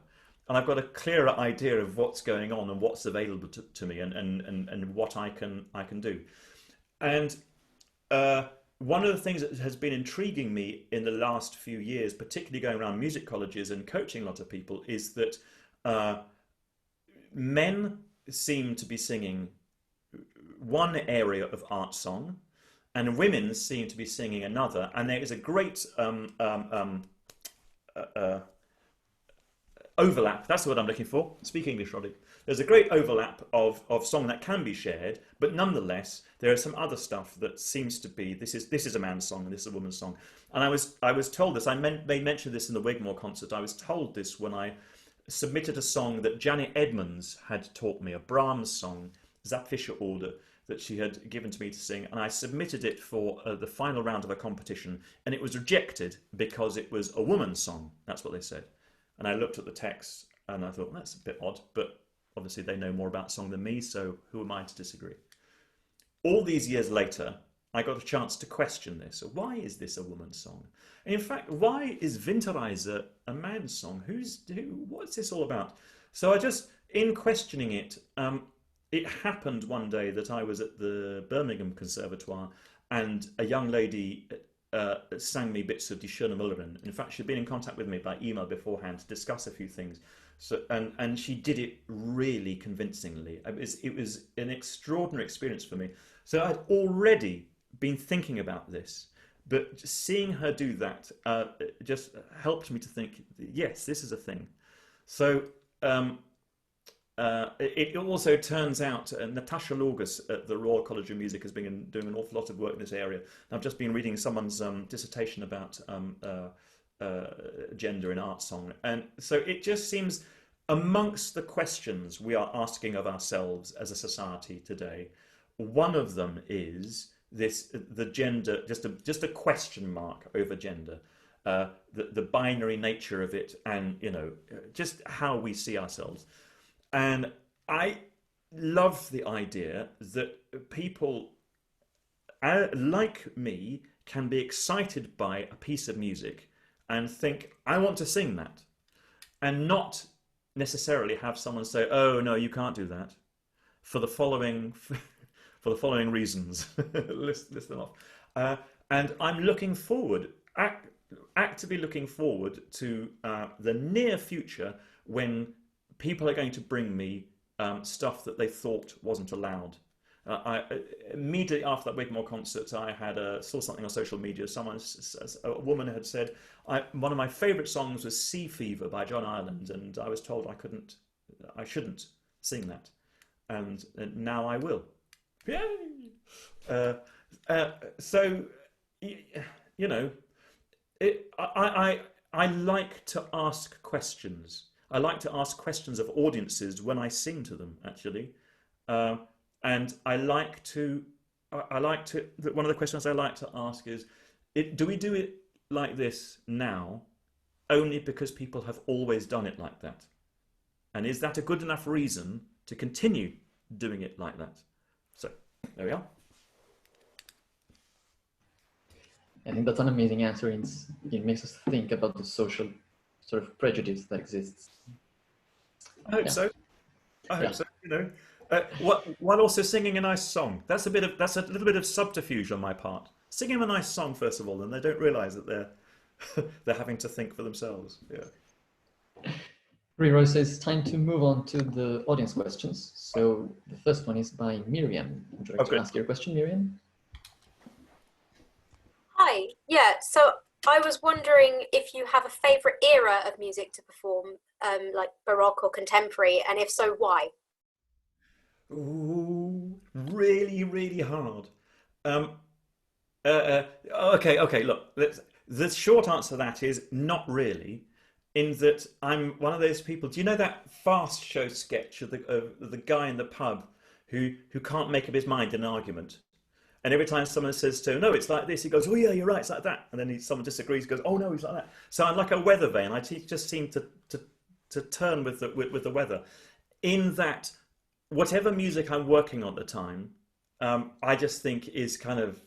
and I've got a clearer idea of what's going on and what's available to me, and what I can do. And one of the things that has been intriguing me in the last few years, particularly going around music colleges and coaching a lot of people, is that men seem to be singing one area of art song, and women seem to be singing another, and there is a great overlap. That's the word I'm looking for. Speak English, Roddy. There's a great overlap of song that can be shared, but nonetheless, there is some other stuff that seems to be, this is a man's song and this is a woman's song. And I was told this, they mentioned this in the Wigmore concert, I was told this when I submitted a song that Janet Edmonds had taught me, a Brahms song, Zapfischer Order, that she had given to me to sing, and I submitted it for the final round of a competition, and it was rejected because it was a woman's song. That's what they said. And I looked at the text and I thought, well, that's a bit odd, but obviously they know more about song than me, so who am I to disagree? All these years later, I got a chance to question this. Why is this a woman's song? And in fact, why is Winterreise a man's song? What's this all about? So I just, in questioning it, it happened one day that I was at the Birmingham Conservatoire, and a young lady sang me bits of Die Schöne Müllerin. In fact, she'd been in contact with me by email beforehand to discuss a few things. So, and she did it really convincingly. It was an extraordinary experience for me. So I'd already been thinking about this, but seeing her do that just helped me to think, yes, this is a thing. So it also turns out Natasha Lorgus at the Royal College of Music has been doing an awful lot of work in this area. I've just been reading someone's dissertation about gender in art song, and so it just seems amongst the questions we are asking of ourselves as a society today, one of them is the gender, just a question mark over gender, the binary nature of it, and just how we see ourselves. And I love the idea that people like me can be excited by a piece of music and think, I want to sing that, and not necessarily have someone say, oh no, you can't do that for the following reasons. list them off. And I'm looking forward, actively looking forward to the near future when people are going to bring me stuff that they thought wasn't allowed. Immediately after that Wigmore concert, I saw something on social media. A woman had said, one of my favourite songs was Sea Fever by John Ireland, and I was told I shouldn't sing that, and now I will. Yay! So, I like to ask questions. I like to ask questions of audiences when I sing to them, actually. And one of the questions I like to ask is, do we do it like this now only because people have always done it like that? And is that a good enough reason to continue doing it like that? So, there we are. I think that's an amazing answer. It makes us think about the social sort of prejudice that exists. I hope so. I hope so. While also singing a nice song. That's a little bit of subterfuge on my part. Sing them a nice song first of all, and they don't realise that they're having to think for themselves. Yeah. Roy says it's time to move on to the audience questions. So the first one is by Miriam. Would you like to ask your question, Miriam? Hi. Yeah. So I was wondering if you have a favourite era of music to perform, like Baroque or contemporary, and if so, why? Ooh, really, really hard. Um, okay. Look, the short answer to that is not really. In that I'm one of those people. Do you know that Fast Show sketch of the guy in the pub who can't make up his mind in an argument? And every time someone says to him, no, it's like this, he goes, oh yeah, you're right, it's like that. And then someone disagrees, goes, oh no, it's like that. So I'm like a weather vane. I just seem to turn with the weather. In that, whatever music I'm working on at the time, I just think is kind of,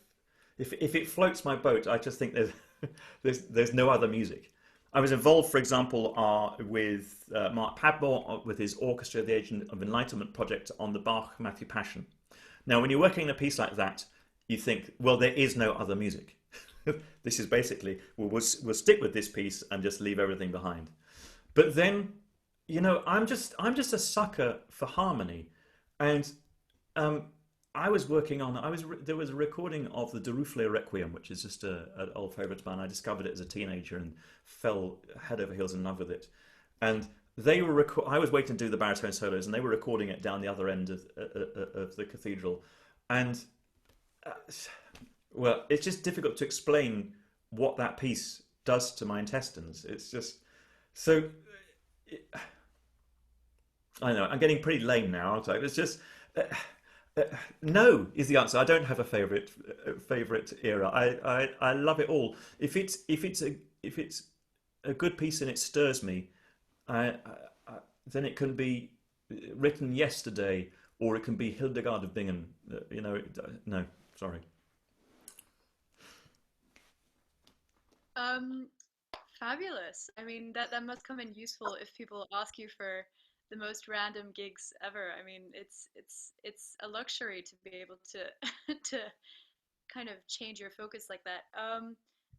if it floats my boat, I just think there's no other music. I was involved, for example, with Mark Padmore with his Orchestra of the Age of Enlightenment project on the Bach Matthew Passion. Now, when you're working in a piece like that, you think, well, there is no other music. This is basically, we'll stick with this piece and just leave everything behind. But then, you know, I'm just a sucker for harmony. And I was working on, there was a recording of the Derufle Requiem, which is just an old favourite of mine. I discovered it as a teenager and fell head over heels in love with it. And they were I was waiting to do the baritone solos, and they were recording it down the other end of the cathedral. And well, it's just difficult to explain what that piece does to my intestines. It's just so. I know I'm getting pretty lame now, aren't I? It's just no is the answer. I don't have a favorite era. I love it all. If it's a good piece and it stirs me, then it can be written yesterday, or it can be Hildegard of Bingen. You know, no, sorry. Fabulous. I mean, that must come in useful if people ask you for the most random gigs ever. I mean, it's a luxury to be able to to kind of change your focus like that.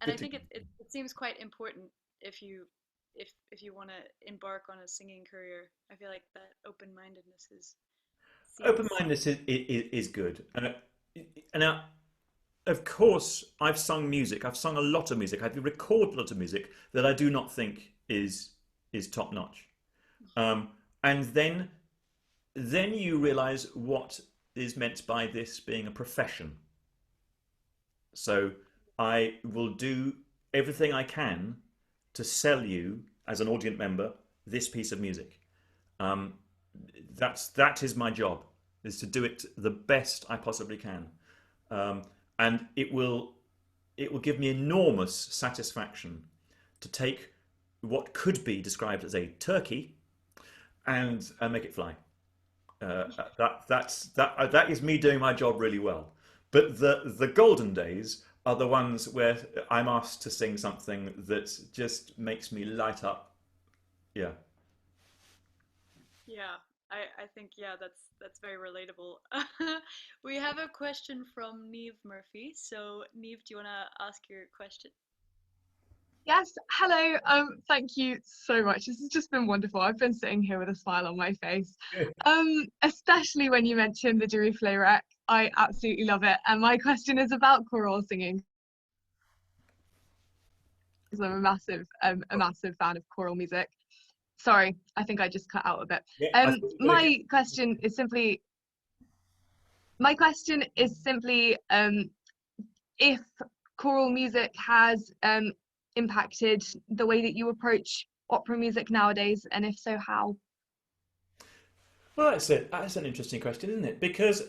And I think it seems quite important if you want to embark on a singing career. I feel like that open-mindedness is open-mindedness is good. And now, of course, I've sung music. I've sung a lot of music. I've recorded a lot of music that I do not think is top notch. And then you realise what is meant by this being a profession. So I will do everything I can to sell you, as an audience member, this piece of music. That is my job, is to do it the best I possibly can. And it will give me enormous satisfaction to take what could be described as a turkey and make it fly. That is me doing my job really well. But the golden days are the ones where I'm asked to sing something that just makes me light up. Yeah. Yeah, I think that's very relatable. We have a question from Neve Murphy. So Neve, do you want to ask your question? Yes, hello. Thank you so much. This has just been wonderful. I've been sitting here with a smile on my face. Especially when you mentioned the Derufle Rec. I absolutely love it. And my question is about choral singing, because I'm a massive fan of choral music. Sorry, I think I just cut out a bit. Yeah, my question is simply if choral music has impacted the way that you approach opera music nowadays, and if so, how? Well, that's an interesting question, isn't it? Because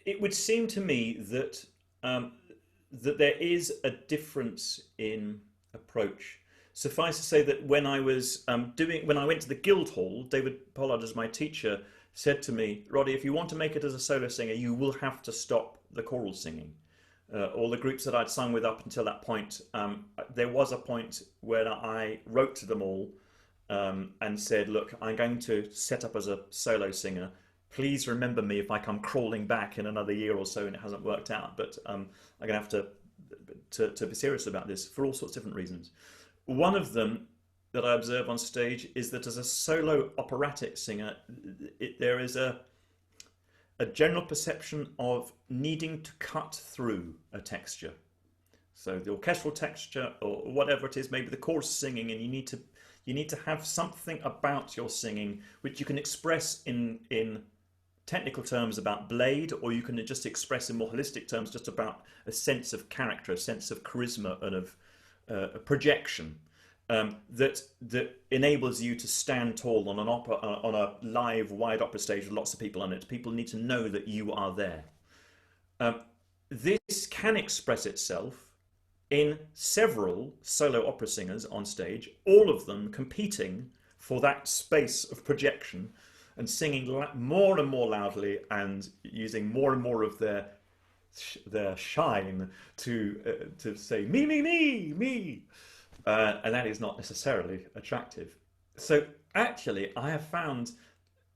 it would seem to me that that there is a difference in approach. Suffice to say that when I was when I went to the Guildhall, David Pollard, as my teacher, said to me, Roddy, if you want to make it as a solo singer, you will have to stop the choral singing. All the groups that I'd sung with up until that point, there was a point where I wrote to them all and said, look, I'm going to set up as a solo singer. Please remember me if I come crawling back in another year or so and it hasn't worked out. But I'm going to have to be serious about this for all sorts of different reasons. One of them that I observe on stage is that as a solo operatic singer, there is a general perception of needing to cut through a texture. So the orchestral texture or whatever it is, maybe the chorus singing, and you need to have something about your singing which you can express in technical terms about blade, or you can just express in more holistic terms just about a sense of character, a sense of charisma, and of a projection that enables you to stand tall on an opera, on a live wide opera stage with lots of people on it. People need to know that you are there. This can express itself in several solo opera singers on stage, all of them competing for that space of projection and singing more and more loudly and using more and more of their shine to say me, me, me, me. And that is not necessarily attractive. So actually, I have found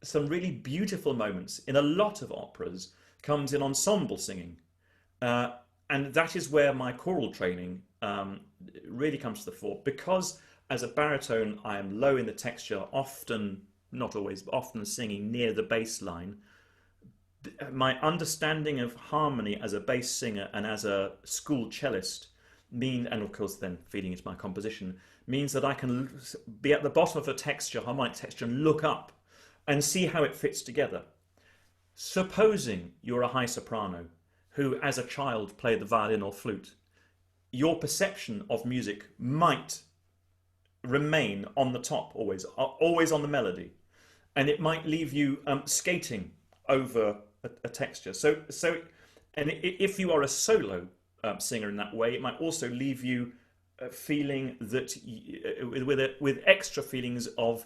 some really beautiful moments in a lot of operas comes in ensemble singing. And that is where my choral training really comes to the fore. Because as a baritone, I am low in the texture, often, not always, but often singing near the bass line. My understanding of harmony as a bass singer and as a school cellist and of course then feeding into my composition, means that I can be at the bottom of the texture, harmonic texture, and look up and see how it fits together. Supposing you're a high soprano who as a child played the violin or flute, your perception of music might remain on the top, always on the melody, and it might leave you skating over a texture. And if you are a solo singer in that way, it might also leave you feeling that with extra feelings of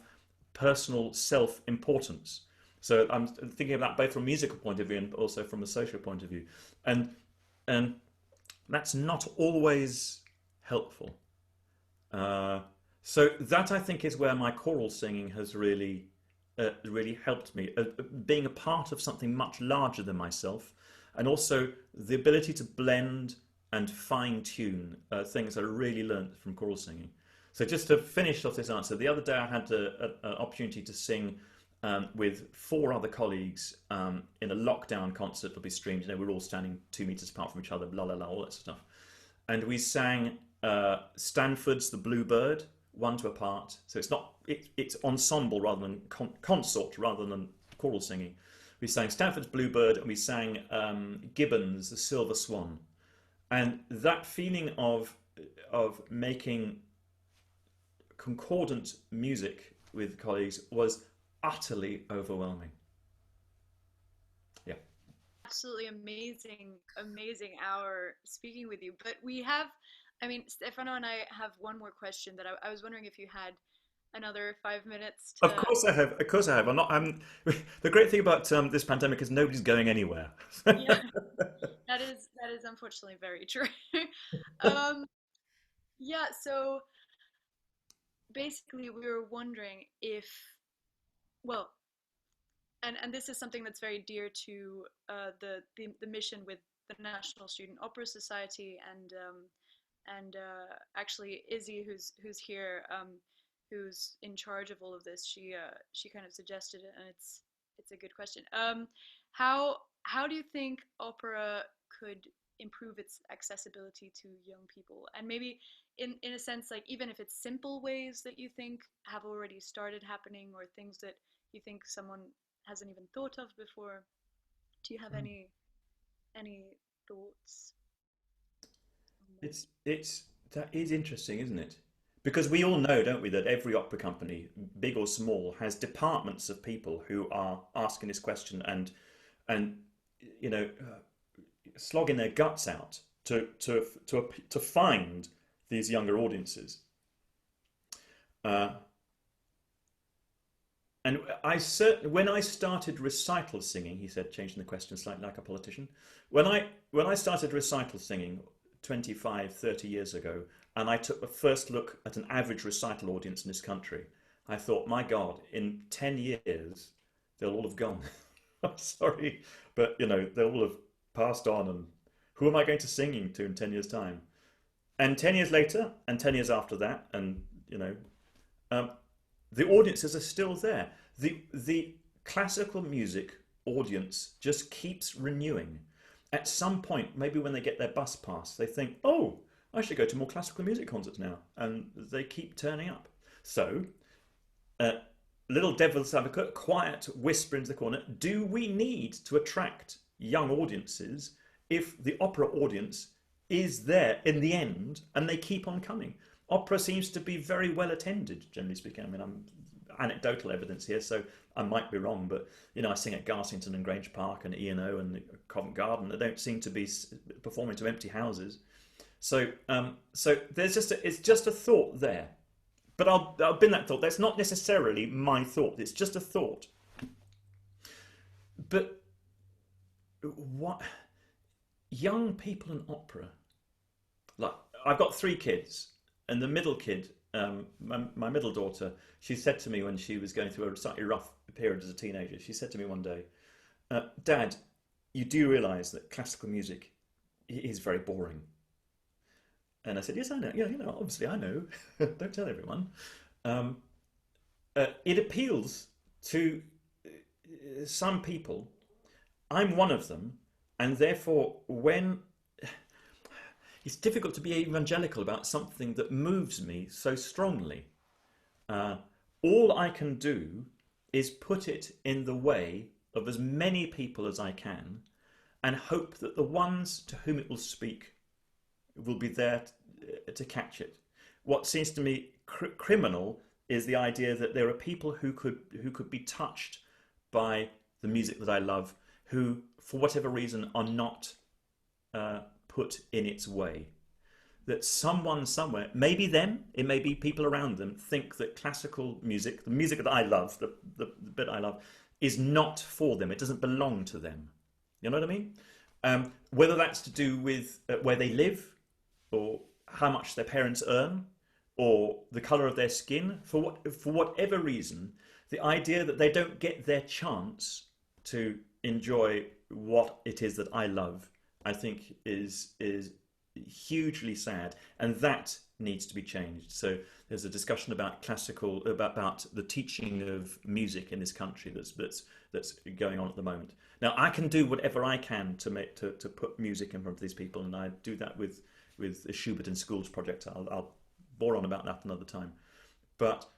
personal self-importance. So I'm thinking of that both from a musical point of view and also from a social point of view, and that's not always helpful. So that, I think, is where my choral singing has really helped me, being a part of something much larger than myself, and also the ability to blend and fine-tune things I really learned from choral singing. So just to finish off this answer, the other day I had an opportunity to sing with 4 other colleagues in a lockdown concert that'll be streamed. You know, we're all standing 2 meters apart from each other, la la la, all that stuff. And we sang Stanford's The Bluebird, 1 to a part. So it's ensemble rather than consort rather than choral singing. We sang Stanford's Bluebird and we sang Gibbon's The Silver Swan. And that feeling of making concordant music with colleagues was utterly overwhelming. Yeah. Absolutely amazing hour speaking with you. But we have, I mean, Stefano and I have one more question that I was wondering if you had another 5 minutes to... Of course I have. The great thing about this pandemic is nobody's going anywhere. Yeah, that is unfortunately very true. Yeah, so basically we were wondering if, well, and this is something that's very dear to the mission with the National Student Opera Society, and actually Izzy, who's here, who's in charge of all of this, she kind of suggested it, and it's a good question. How do you think opera could improve its accessibility to young people, and maybe in a sense, like, even if it's simple ways that you think have already started happening, or things that you think someone hasn't even thought of before? Do you have any thoughts? That is interesting, isn't it? Because we all know, don't we, that every opera company, big or small, has departments of people who are asking this question and you know, slogging their guts out to find these younger audiences. And when I started recital singing, he said, changing the question slightly like a politician. When I started recital singing 25, 30 years ago, and I took the first look at an average recital audience in this country, I thought, my God, in 10 years, they'll all have gone. I'm sorry, but you know, they'll all have passed on, and who am I going to sing to in 10 years' time? And 10 years later, and 10 years after that, and you know, the audiences are still there. The classical music audience just keeps renewing. At some point, maybe when they get their bus pass, they think, oh, I should go to more classical music concerts now. And they keep turning up. So little devil's advocate, quiet whisper into the corner, do we need to attract young audiences if the opera audience is there in the end and they keep on coming? Opera seems to be very well attended, generally speaking. I mean, I'm anecdotal evidence here, so I might be wrong, but you know, I sing at Garsington and Grange Park and E&O and Covent Garden. They don't seem to be performing to empty houses. So, so there's it's just a thought there. But I'll bin that thought. That's not necessarily my thought. It's just a thought. But what young people in opera, like I've got 3 kids, and the middle kid, my middle daughter, she said to me when she was going through a slightly rough period as a teenager, she said to me one day, Dad, you do realise that classical music is very boring. And I said, yes, I know. Yeah, you know, obviously I know. Don't tell everyone. It appeals to some people. I'm one of them. And therefore, when it's difficult to be evangelical about something that moves me so strongly, all I can do is put it in the way of as many people as I can and hope that the ones to whom it will speak will be there to catch it. What seems to me criminal is the idea that there are people who could be touched by the music that I love, who, for whatever reason, are not put in its way. That someone somewhere, maybe them, it may be people around them, think that classical music, the music that I love, the bit I love, is not for them. It doesn't belong to them. You know what I mean? Whether that's to do with where they live, or how much their parents earn, or the colour of their skin, for whatever reason, the idea that they don't get their chance to enjoy what it is that I love, I think is hugely sad, and that needs to be changed. So there's a discussion about classical, about the teaching of music in this country that's going on at the moment. Now I can do whatever I can to put music in front of these people, and I do that with the Schubert in Schools project. I'll bore on about that another time. But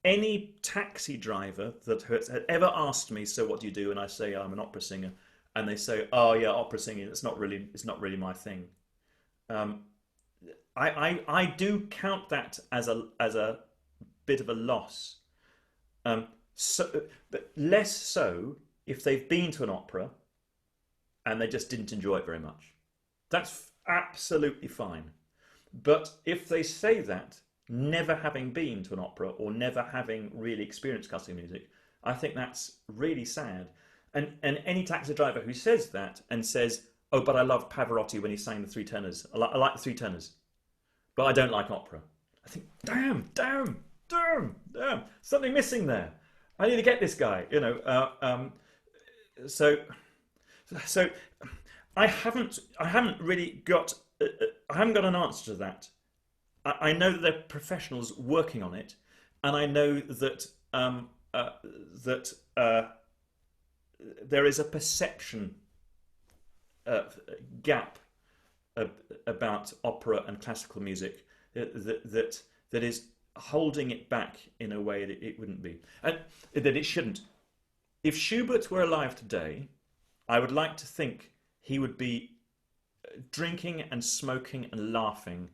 any taxi driver that has ever asked me, so what do you do? And I say, I'm an opera singer. And they say, oh yeah, opera singing, it's not really my thing. I do count that as a bit of a loss. But less so if they've been to an opera and they just didn't enjoy it very much. That's absolutely fine. But if they say that, never having been to an opera or never having really experienced classical music, I think that's really sad. And any taxi driver who says that and says, oh, but I love Pavarotti when he sang the 3 tenors. I like the 3 tenors, but I don't like opera. I think, damn, something missing there. I need to get this guy, you know. So I haven't really got, I haven't got an answer to that. I know that there are professionals working on it, and I know that there is a perception gap about opera and classical music that is holding it back in a way that it wouldn't be, and that it shouldn't. If Schubert were alive today, I would like to think he would be drinking and smoking and laughing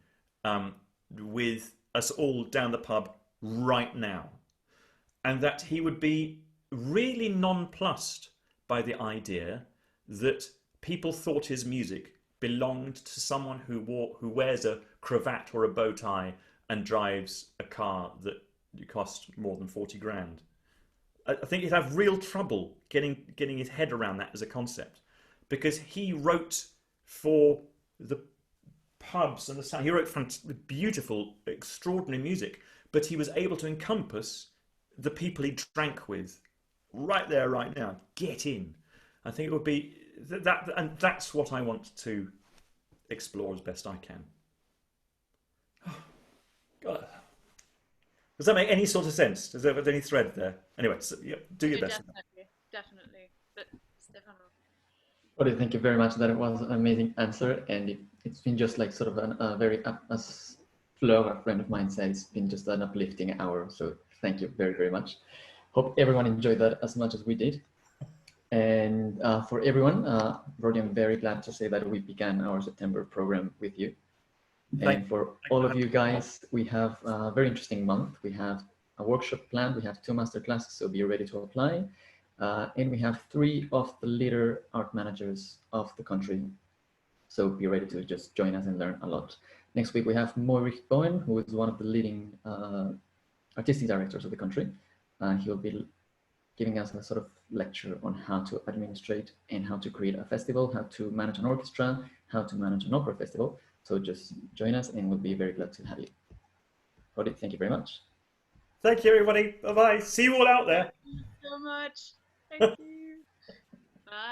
with us all down the pub right now, and that he would be really nonplussed by the idea that people thought his music belonged to someone who wears a cravat or a bow tie and drives a car that costs more than 40 grand. I think he'd have real trouble getting his head around that as a concept, because he wrote for the pubs and the sound. He wrote beautiful, extraordinary music, but he was able to encompass the people he drank with right there, right now. Get in. I think it would be that, and that's what I want to explore as best I can. Oh, God. Does that make any sort of sense? Does there any thread there? Anyway, so, yeah, do your best. Definitely. But Stefano. Well, thank you very much. That was an amazing answer, and it's been just like sort of a very Fleur, a friend of mine, said it's been just an uplifting hour. So thank you very, very much. Hope everyone enjoyed that as much as we did. And for everyone, Roddy, I'm very glad to say that we began our September program with you. And for all of you guys, we have a very interesting month. We have a workshop planned. We have 2 master classes, so be ready to apply. And we have 3 of the leader art managers of the country. So be ready to just join us and learn a lot. Next week, we have Moirik Bowen, who is one of the leading artistic directors of the country. He'll be giving us a sort of lecture on how to administrate and how to create a festival, how to manage an orchestra, how to manage an opera festival. So just join us and we'll be very glad to have you. Roddy, thank you very much. Thank you, everybody. Bye-bye. See you all out there. Thank you so much. Thank you.